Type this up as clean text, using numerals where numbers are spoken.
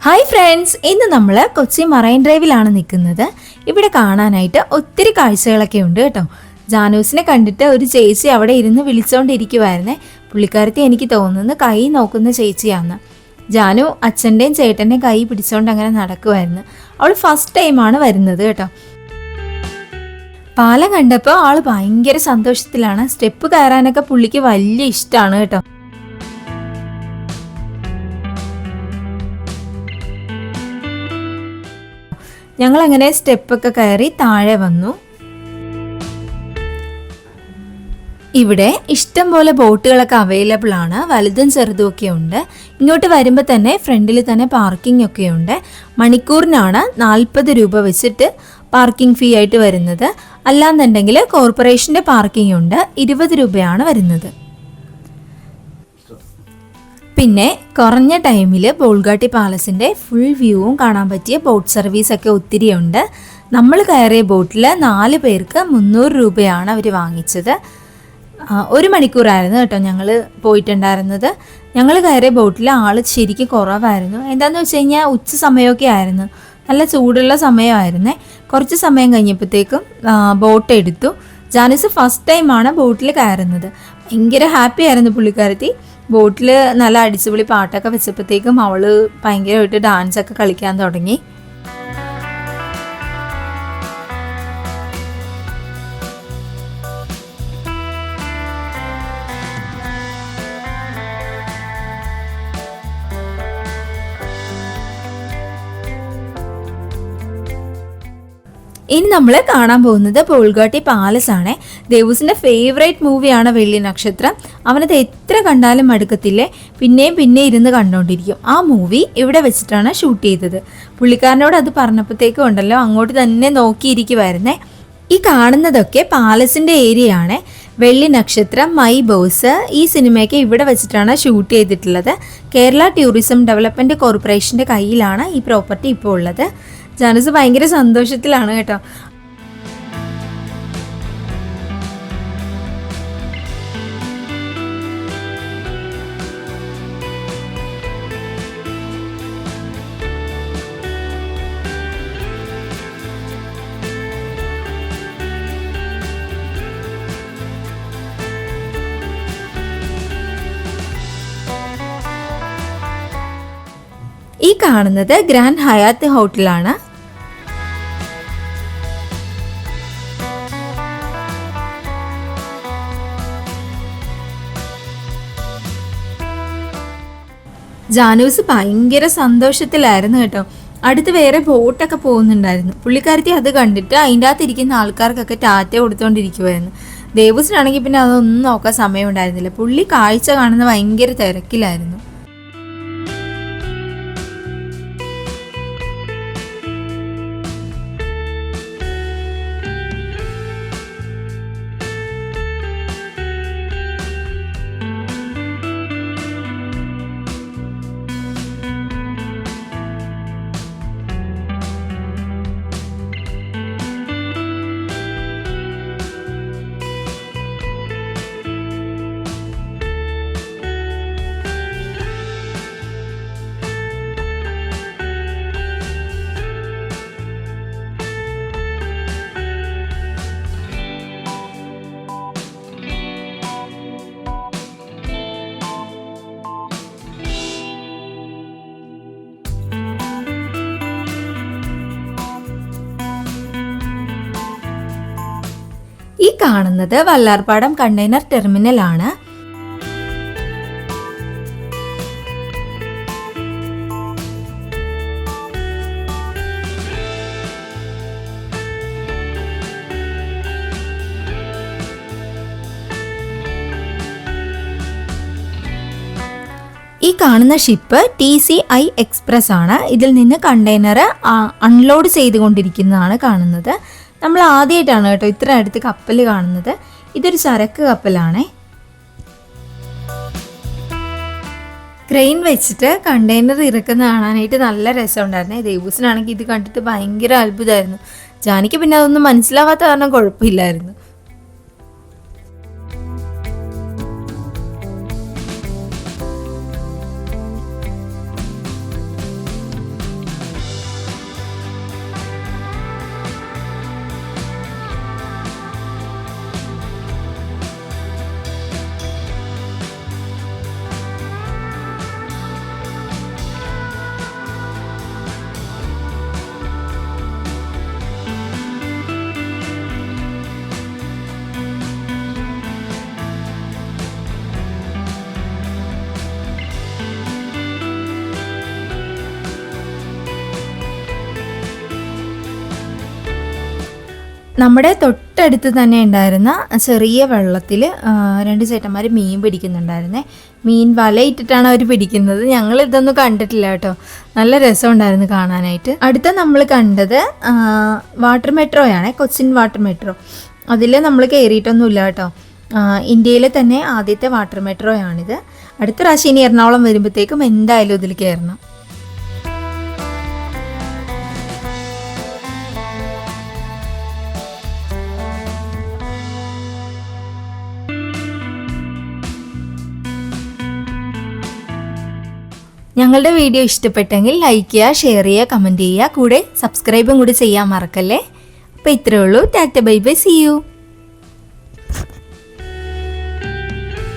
Hi friends, ഇന്ന് നമ്മൾ Kochi marine ഡ്രൈവിലാണ് നിൽക്കുന്നത്. ഇവിടെ കാണാനായിട്ട് ഒത്തിരി കാഴ്ചകളൊക്കെ ഉണ്ട് കേട്ടോ. ജാനൂസിനെ കണ്ടിട്ട് ഒരു ചേച്ചി അവിടെ ഇരുന്ന് വിളിച്ചുകൊണ്ടിരിക്കുമായിരുന്നേ. പുള്ളിക്കാരത്തി എനിക്ക് തോന്നുന്നു കൈ നോക്കുന്ന ചേച്ചിയാന്ന്. ജാനു അച്ഛൻ്റെയും ചേട്ടൻ്റെയും കൈ പിടിച്ചുകൊണ്ട് അങ്ങനെ നടക്കുമായിരുന്നു. അവൾ ഫസ്റ്റ് ടൈമാണ് വരുന്നത് കേട്ടോ. പാലം കണ്ടപ്പോൾ ആൾ ഭയങ്കര സന്തോഷത്തിലാണ്. സ്റ്റെപ്പ് കയറാനൊക്കെ പുള്ളിക്ക് വലിയ ഇഷ്ടമാണ് കേട്ടോ. ഞങ്ങളങ്ങനെ സ്റ്റെപ്പൊക്കെ കയറി താഴെ വന്നു. ഇവിടെ ഇഷ്ടം പോലെ ബോട്ടുകളൊക്കെ അവൈലബിൾ ആണ്. വലുതും ചെറുതും ഒക്കെ ഉണ്ട്. ഇങ്ങോട്ട് വരുമ്പോൾ തന്നെ ഫ്രണ്ടിൽ തന്നെ പാർക്കിംഗ് ഒക്കെ ഉണ്ട്. മണിക്കൂറിനാണ് 40 രൂപ വെച്ചിട്ട് പാർക്കിംഗ് ഫീ ആയിട്ട് വരുന്നത്. അല്ലാന്നുണ്ടെങ്കിൽ കോർപ്പറേഷൻ്റെ പാർക്കിംഗ് ഉണ്ട്, 20 രൂപയാണ് വരുന്നത്. പിന്നെ കുറഞ്ഞ ടൈമിൽ ബോൾഗാട്ടി പാലസിൻ്റെ ഫുൾ വ്യൂവും കാണാൻ പറ്റിയ ബോട്ട് സർവീസൊക്കെ ഒത്തിരി ഉണ്ട്. നമ്മൾ കയറിയ ബോട്ടിൽ 4 പേർക്ക് 300 രൂപയാണ് അവർ വാങ്ങിച്ചത്. 1 മണിക്കൂറായിരുന്നു കേട്ടോ ഞങ്ങൾ പോയിട്ടുണ്ടായിരുന്നത്. ഞങ്ങൾ കയറിയ ബോട്ടിൽ ആൾ ശരിക്കും കുറവായിരുന്നു. എന്താണെന്ന് വെച്ച് കഴിഞ്ഞാൽ ഉച്ച സമയമൊക്കെ ആയിരുന്നു, നല്ല ചൂടുള്ള സമയമായിരുന്നേ. കുറച്ച് സമയം കഴിഞ്ഞപ്പോഴത്തേക്കും ബോട്ട് എടുത്തു. ജാനിസ് ഫസ്റ്റ് ടൈമാണ് ബോട്ടിൽ കയറുന്നത്. ഭയങ്കര ഹാപ്പി ആയിരുന്നു പുള്ളിക്കാരത്തി. ബോട്ടിൽ നല്ല അടിച്ചുപൊളി പാട്ടൊക്കെ വെച്ചപ്പോഴത്തേക്കും അവൾ ഭയങ്കരമായിട്ട് ഡാൻസൊക്കെ കളിക്കാൻ തുടങ്ങി. ഇനി നമ്മൾ കാണാൻ പോകുന്നത് ബോൾഗാട്ടി പാലസ് ആണ്. ദേവൂസിൻ്റെ ഫേവറേറ്റ് മൂവിയാണ് വെള്ളി നക്ഷത്രം. അവനത് എത്ര കണ്ടാലും മടുക്കത്തില്ലേ, പിന്നെ ഇരുന്ന് കണ്ടുകൊണ്ടിരിക്കും. ആ മൂവി ഇവിടെ വെച്ചിട്ടാണ് ഷൂട്ട് ചെയ്തത്. പുള്ളിക്കാരനോട് അത് പറഞ്ഞപ്പോഴത്തേക്കും ഉണ്ടല്ലോ അങ്ങോട്ട് തന്നെ നോക്കിയിരിക്കുമായിരുന്നേ. ഈ കാണുന്നതൊക്കെ പാലസിൻ്റെ ഏരിയ ആണ്. വെള്ളി നക്ഷത്രം, മൈ ബോസ് ഈ സിനിമയൊക്കെ ഇവിടെ വെച്ചിട്ടാണ് ഷൂട്ട് ചെയ്തിട്ടുള്ളത്. കേരള ടൂറിസം ഡെവലപ്മെൻറ്റ് കോർപ്പറേഷൻ്റെ കയ്യിലാണ് ഈ പ്രോപ്പർട്ടി ഇപ്പോൾ ഉള്ളത്. ജാനസ് ഭയങ്കര സന്തോഷത്തിലാണ് കേട്ടോ. ഈ കാണുന്നത് ഗ്രാൻഡ് ഹയാത്ത് ഹോട്ടലാണ്. ജാനൂസ് ഭയങ്കര സന്തോഷത്തിലായിരുന്നു കേട്ടോ. അടുത്ത് വേറെ ബോട്ടൊക്കെ പോകുന്നുണ്ടായിരുന്നു. പുള്ളിക്കാരത്തി അത് കണ്ടിട്ട് അതിൻ്റെ അകത്തിരിക്കുന്ന ആൾക്കാർക്കൊക്കെ ടാറ്റ കൊടുത്തുകൊണ്ടിരിക്കുമായിരുന്നു. ദേവൂസിനാണെങ്കിൽ പിന്നെ അതൊന്നും നോക്കാൻ സമയമുണ്ടായിരുന്നില്ല. പുള്ളി കാഴ്ച കാണുന്ന ഭയങ്കര തിരക്കിലായിരുന്നു. ഈ കാണുന്നത് വല്ലാർപാടം കണ്ടെയ്നർ ടെർമിനൽ ആണ്. ഈ കാണുന്ന ഷിപ്പ് TCI എക്സ്പ്രസ് ആണ്. ഇതിൽ നിന്ന് കണ്ടെയ്നർ അൺലോഡ് ചെയ്തുകൊണ്ടിരിക്കുന്നതാണ് കാണുന്നത്. നമ്മൾ ആദ്യമായിട്ടാണ് കേട്ടോ ഇത്ര അടുത്ത് കപ്പൽ കാണുന്നത്. ഇതൊരു ചരക്ക് കപ്പലാണേ. ക്രെയിൻ വെച്ചിട്ട് കണ്ടെയ്നർ ഇറക്കുന്ന കാണാനായിട്ട് നല്ല രസമുണ്ടായിരുന്നേ. ദേവൂസിനാണെങ്കിൽ ഇത് കണ്ടിട്ട് ഭയങ്കര അത്ഭുതമായിരുന്നു. ജാനിക്ക് പിന്നെ അതൊന്നും മനസ്സിലാവാത്ത കാരണം കുഴപ്പമില്ലായിരുന്നു. നമ്മുടെ തൊട്ടടുത്ത് തന്നെ ഉണ്ടായിരുന്ന ചെറിയ വെള്ളത്തിൽ 2 ചേട്ടന്മാർ മീൻ പിടിക്കുന്നുണ്ടായിരുന്നേ. മീൻ വലയിട്ടിട്ടാണ് അവർ പിടിക്കുന്നത്. ഞങ്ങൾ ഇതൊന്നും കണ്ടിട്ടില്ല കേട്ടോ. നല്ല രസമുണ്ടായിരുന്നു കാണാനായിട്ട്. അടുത്ത നമ്മൾ കണ്ടത് വാട്ടർ മെട്രോയാണ്, കൊച്ചിൻ വാട്ടർ മെട്രോ. അതിൽ നമ്മൾ കയറിയിട്ടൊന്നുമില്ല കേട്ടോ. ഇന്ത്യയിലെ തന്നെ ആദ്യത്തെ വാട്ടർ മെട്രോയാണിത്. അടുത്ത പ്രാവശ്യം ഇനി എറണാകുളം വരുമ്പോഴത്തേക്കും എന്തായാലും ഇതിൽ കയറണം. ഞങ്ങളുടെ വീഡിയോ ഇഷ്ടപ്പെട്ടെങ്കിൽ ലൈക്ക് ചെയ്യുക, ഷെയർ ചെയ്യുക, കമൻറ്റ് ചെയ്യുക, കൂടെ സബ്സ്ക്രൈബും കൂടി ചെയ്യാൻ മറക്കല്ലേ. അപ്പോൾ ഇത്രയേ ഉള്ളൂ. Tata bye bye, see U.